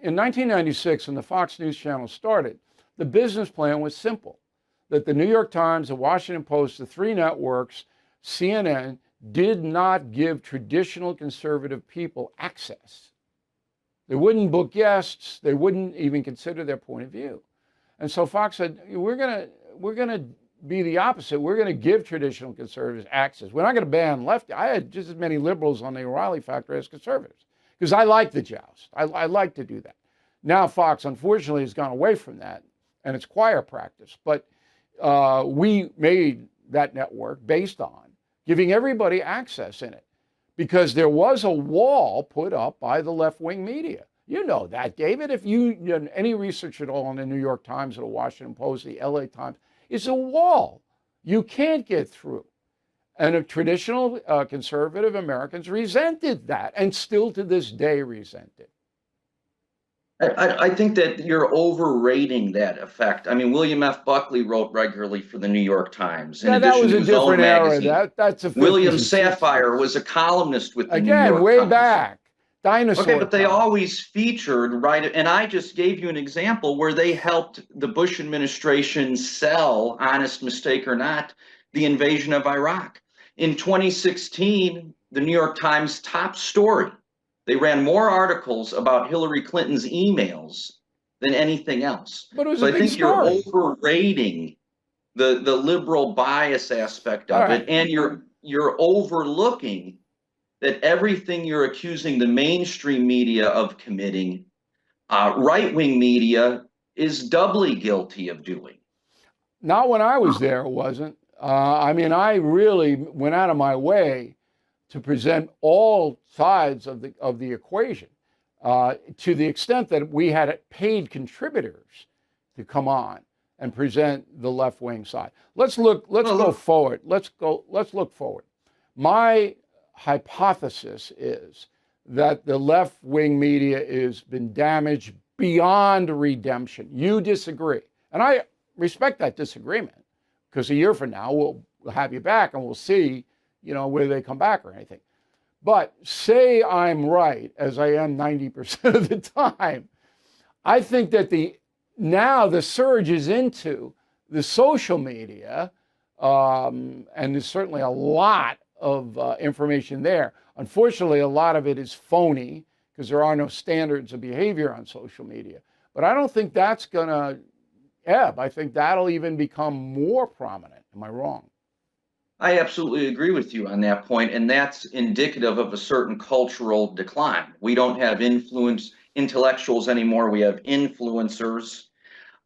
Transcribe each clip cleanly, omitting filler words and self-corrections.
in 1996, when the Fox News Channel started, the business plan was simple, that the New York Times, the Washington Post, the three networks, CNN, did not give traditional conservative people access. They wouldn't book guests. They wouldn't even consider their point of view. And so Fox said, we're going to be the opposite. We're going to give traditional conservatives access. We're not going to ban lefty. I had just as many liberals on the O'Reilly factor as conservatives because I like the joust. I like to do that. Now Fox, unfortunately, has gone away from that, and it's choir practice. But we made that network based on giving everybody access in it, because there was a wall put up by the left-wing media. You know that, David. If you done any research at all on the New York Times or the Washington Post, the LA Times, it's a wall. You can't get through. And traditional conservative Americans resented that, and still to this day resent it. I think that you're overrating that effect. I mean, William F. Buckley wrote regularly for the New York Times. In that was addition a to his own different era. magazine. That's a William Safire was a columnist with the New Again, York way Times. back. Dinosaur Okay, but they time. always featured, right? And I just gave you an example where they helped the Bush administration sell, honest mistake or not, the invasion of Iraq. In 2016, the New York Times top story, they ran more articles about Hillary Clinton's emails than anything else. But it was so a I big think story. you're overrating the liberal bias aspect of it, and you're overlooking that everything you're accusing the mainstream media of committing, right-wing media is doubly guilty of doing. Not when I was there, it wasn't. I mean, I really went out of my way to present all sides of the equation, to the extent that we had paid contributors to come on and present the left-wing side. Let's go forward. Let's look forward. My hypothesis is that the left-wing media has been damaged beyond redemption. You disagree, and I respect that disagreement, because a year from now we'll have you back and we'll see, whether they come back or anything. But say I'm right, as I am 90% of the time, I think that now the surge is into the social media, and there's certainly a lot of information there. Unfortunately, a lot of it is phony because there are no standards of behavior on social media. But I don't think that's going to ebb. I think that'll even become more prominent. Am I wrong? I absolutely agree with you on that point, and that's indicative of a certain cultural decline. We don't have intellectuals anymore. We have influencers.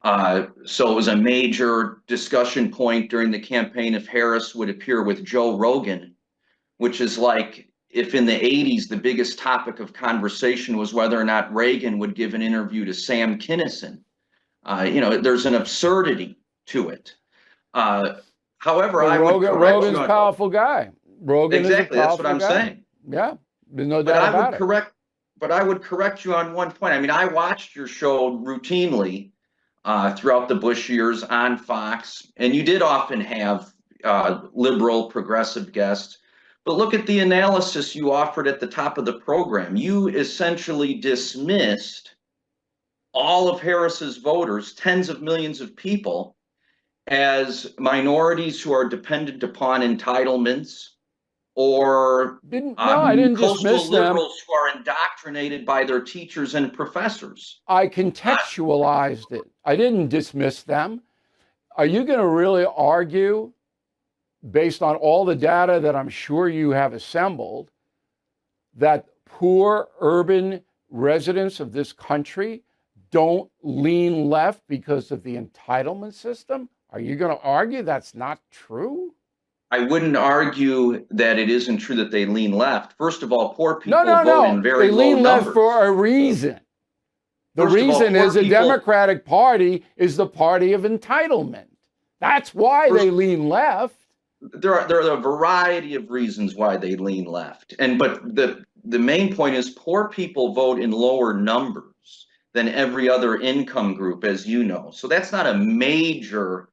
So it was a major discussion point during the campaign if Harris would appear with Joe Rogan, which is like if in the 80s the biggest topic of conversation was whether or not Reagan would give an interview to Sam Kinison. There's an absurdity to it. However, Rogan's a powerful guy. Rogan exactly, is a that's what I'm guy. saying. Yeah, there's no doubt about it. But I would correct you on one point. I mean, I watched your show routinely throughout the Bush years on Fox, and you did often have liberal, progressive guests. But look at the analysis you offered at the top of the program. You essentially dismissed all of Harris's voters, tens of millions of people, as minorities who are dependent upon entitlements, or I didn't coastal dismiss them. liberals who are indoctrinated by their teachers and professors. I contextualized it. I didn't dismiss them. Are you going to really argue, based on all the data that I'm sure you have assembled, that poor urban residents of this country don't lean left because of the entitlement system? Are you going to argue that's not true? I wouldn't argue that it isn't true that they lean left. First of all, poor people vote in very low numbers. They lean left for a reason. The reason is the Democratic Party is the party of entitlement. That's why they lean left. There are a variety of reasons why they lean left. But the main point is poor people vote in lower numbers than every other income group, as you know. So that's not a major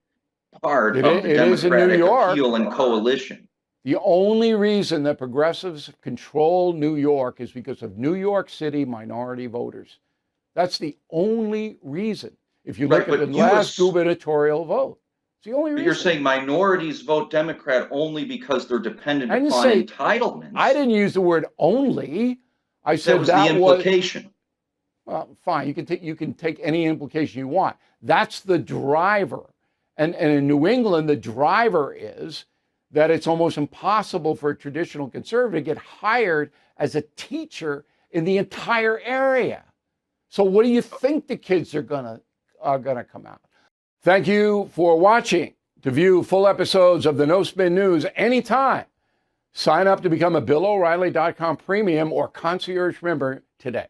part of the Democratic appeal and coalition. The only reason that progressives control New York is because of New York City minority voters. That's the only reason. If you Right, look at the but last gubernatorial vote, it's the only but reason. you're saying minorities vote Democrat only because they're dependent I didn't upon say, entitlements. I didn't use the word only. I That said was the that was, implication. well, fine. You can take any implication you want. That's the driver. And in New England, the driver is that it's almost impossible for a traditional conservative to get hired as a teacher in the entire area. So what do you think the kids are gonna come out? Thank you for watching. To view full episodes of the No Spin News anytime, sign up to become a BillO'Reilly.com premium or concierge member today.